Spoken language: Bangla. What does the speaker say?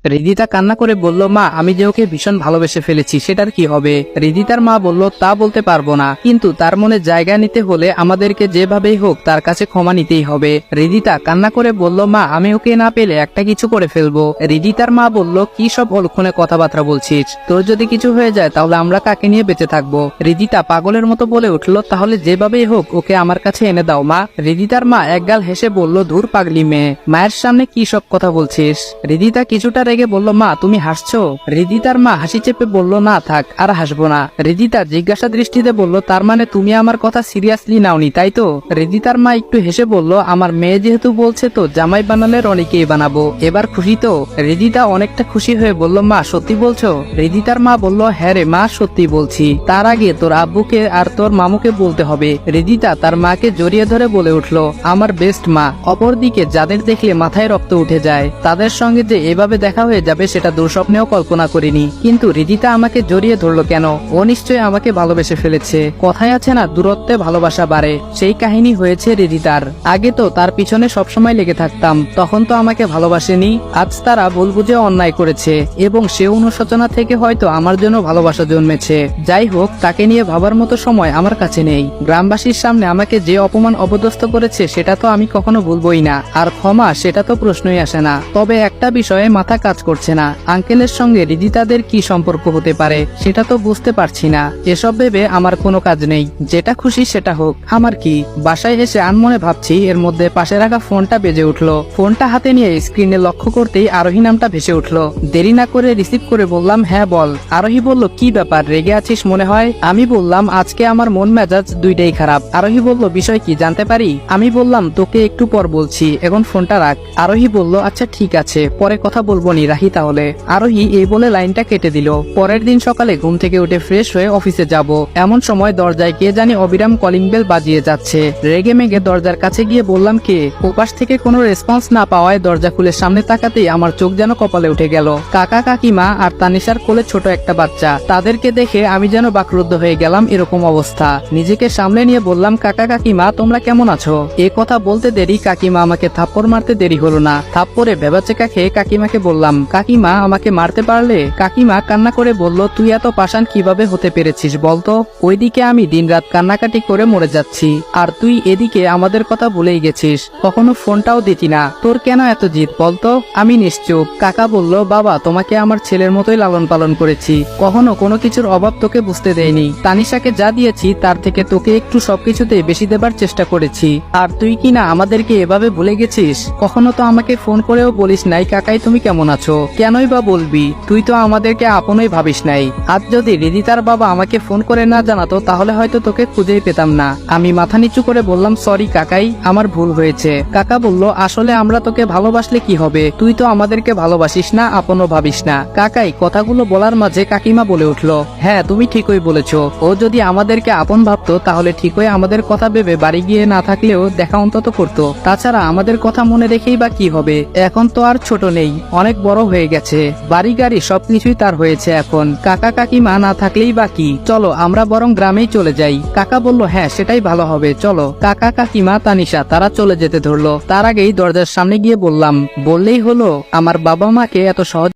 রিদিতা কান্না করে বলল, মা আমি যে ওকে ভীষণ ভালোবেসে ফেলেছি সেটার কি হবে? রিদিতার মা বলল, তা বলতে পারবো না, কিন্তু তার মনে জায়গা নিতে হলে আমাদেরকে যেভাবেই হোক তার কাছে ক্ষমা নিতেই হবে। রিদিতা কান্না করে বলল, মা আমি ওকে না পেলে একটা কিছু করে ফেলবো। রিদিতার মা বলল, কি সব অলক্ষণে কথাবার্তা বলছিস? তোর যদি কিছু হয়ে যায় তাহলে আমরা কাকে নিয়ে বেঁচে থাকবো? রিদিতা পাগলের মতো বলে উঠলো, তাহলে যেভাবেই হোক ওকে আমার কাছে এনে দাও মা। রিদিতার মা একগাল হেসে বলল, ধুর পাগলি মেয়ে, মায়ের সামনে কি সব কথা বলছিস? রিদিতা কিছুটা রেগে বলল, মা তুমি হাসছো? রিদিতার মা হাসি চেপে বলল, না থাক, আর হাসবো না। রিদিতা জিজ্ঞাসা দৃষ্টিতে বলল, তার মানে তুমি আমার কথা সিরিয়াসলি নাওনি তাই তো? রিদিতার মা একটু হেসে বলল, আমার মেয়ে যেহেতু বলছে তো জামাই বানালে রনিকেই বানাবো, এবার খুশি তো? রিদিতা অনেকটা খুশি হয়ে বলল, মা সত্যি বলছো? রিদিতার মা বলল, হ্যাঁ রে মা, সত্যি বলছি। তার আগে তোর আব্বুকে আর তোর মামুকে বলতে হবে। রিদিতা তার মাকে জড়িয়ে ধরে বলে উঠলো, আমার বেস্ট মা। অপরদিকে যাদের দেখলে মাথায় রক্ত উঠে যায়, তাদের সঙ্গে যে এভাবে দেখা হয়ে যাবে সেটা দুঃস্বপ্নেও কল্পনা করিনি। কিন্তু রিদিতা আমাকে জড়িয়ে ধরলো কেন? ও নিশ্চয়ই আমাকে ভালোবেসে ফেলেছে। কথায় আছে না, দূরত্বে ভালোবাসা বাড়ে, সেই কাহিনী হয়েছে রিদিতার। আগে তো তার পিছনে সবসময় লেগে থাকতাম, তখন তো আমাকে ভালোবাসেনি। আজ তারা ভুল বুঝে অন্যায় করেছে এবং সে অনুশোচনা থেকে হয়তো আমার জন্য ভালোবাসা জন্মেছে। যাই হোক, তাকে নিয়ে ভাবার মতো সময় আমার কাছে নেই। গ্রামবাসীর সামনে আমাকে যে অপমান অপদস্থ করেছে সেটা তো আমি কখনো ভুলবই না, আর ক্ষমা সেটা তো প্রশ্নই আসে না। তবে একটা বিষয়ে মাথা কাজ করছে না, আঙ্কেলের সঙ্গে রিদিতাদের কি সম্পর্ক হতে পারে সেটা তো বুঝতে পারছি না। এসব ভেবে আমার কোনো কাজ নেই, যেটা খুশি সেটা হোক, আমার কি? বাসায় এসে আনমনে ভাবছি, এর মধ্যে পাশে রাখা ফোনটা বেজে উঠলো। ফোনটা হাতে নিয়ে স্ক্রিনে লক্ষ্য করতেই আরোহী নামটা ভেসে উঠলো। দেরি না করে রিসিভ করে বললাম, হ্যাঁ বল। আরোহী বলল, কি ব্যাপার, রেগে আছিস মনে হয়? আমি বললাম, আজকে আমার মন মেজাজ দুইটাই খারাপ। আরোহী বলল, বিষয় কি জানতে পারি? আমি বললাম, তোকে একটু পর বলছি, এখন ফোনটা রাখ। আরোহী বলল, আচ্ছা ঠিক আছে, পরে কথা বলবো নি, রাখি তাহলে। আরোহী এই বলে লাইনটা কেটে দিল। পরের দিন সকালে ঘুম থেকে উঠে ফ্রেশ হয়ে অফিসে যাব, এমন সময় দরজায় কে জানি অবিরাম কলিং বেল বাজিয়ে যাচ্ছে। রেগে মেগে দরজার কাছে গিয়ে বললাম, কে? ওপাশ থেকে কোনো রেসপন্স না পাওয়ায় দরজা খুলে সামনে তাকাতেই আমার চোখ যেন কপালে উঠে গেল। কাকা কাকিমা আর তানিশার কোলে ছোট একটা বাচ্চা, তাদেরকে দেখে আমি যেন বাকরুদ্ধ হয়ে গেলাম এরকম অবস্থা। নিজেকে সামলে নিয়ে বললাম, কাকা কাকিমা তোমরা কেমন আছো? এ কথা বলতে দেরি কাকিমা আমাকে থাপ্পড় মারতে দেরি হলো না। থাপ্পড়ে ভেবাচেকা খেয়ে কাকিমাকে বললাম, কাকিমা আমাকে মারতে পারলে? কাকিমা কান্না করে বলল, তুই এত পাষাণ কিভাবে হতে পেরেছিস বলতো? ওইদিকে আমি দিনরাত কান্নাকাটি করে মরে যাচ্ছি, আর তুই এদিকে আমাদের কথা ভুলেই গেছিস, কখনো ফোনটাও দিতি না। তোর কেন এত জিদ বলতো? আমি নিশ্চুপ। কাকা বলল, বাবা তোমাকে আমার ছেলের মতোই লালন পালন করেছি, কখনো কোনো কিছুর অভাব তোকে বুঝতে দেয়নি। তানিশাকে যা দিয়েছি তার থেকে তোকে একটু সবকিছুতে বেশি দেবার চেষ্টা করেছি, আর তুই কিনা আমাদেরকে এভাবে ভুলে গেছিস? কখনো তো আমাকে ফোন করেও বলিস নাই, কাকাই তুমি কেমন আছো? কেনই বা বলবি? তুই তো আমাদেরকে আপনই ভাবিস নাই। আজ যদি রিদিতার বাবা আমাকে ফোন করে না জানাতো তাহলে হয়তো তোকে খুঁজেই পেতাম না। আমি মাথা নিচু করে বললাম, সরি কাকাই, আমার ভুল হয়েছে। কাকা বলল, আসলে আমরা তোকে ভালোবাসলে কি হবে, তুই তো আমাদেরকে ভালোবাসিস না, আপনও ভাবিস না। কাকাই কথাগুলো বলার মাঝে কাকিমা বলে উঠলো, হ্যাঁ তুমি ঠিকই বলেছো, ও যদি আমাদেরকে আপন ভাবতো তাহলে ঠিকই আমাদের কথা ভেবে বাড়ি গিয়ে না থাকলেও দেখা অন্তত করতো। তাছাড়া আমাদের কথা মনে রেখেই বা কি হবে, এখন তো আর ছোট নেই, অনেক বড় হয়ে গেছে, বাড়ি গাড়ি সবকিছুই তার হয়েছে এখন। কাকা কাকিমা না থাকলেই বা কি, চলো আমরা বরং গ্রামেই চলে যাই। কাকা বলল, হ্যাঁ সেটাই ভালো হবে, চলো। কাকা কাকিমা তানিশা তারা চলে যেতে ধরলো। তার আগেই দরজার সামনে গিয়ে বললাম, বললেই হলো, আমার বাবা মাকে এত সহজ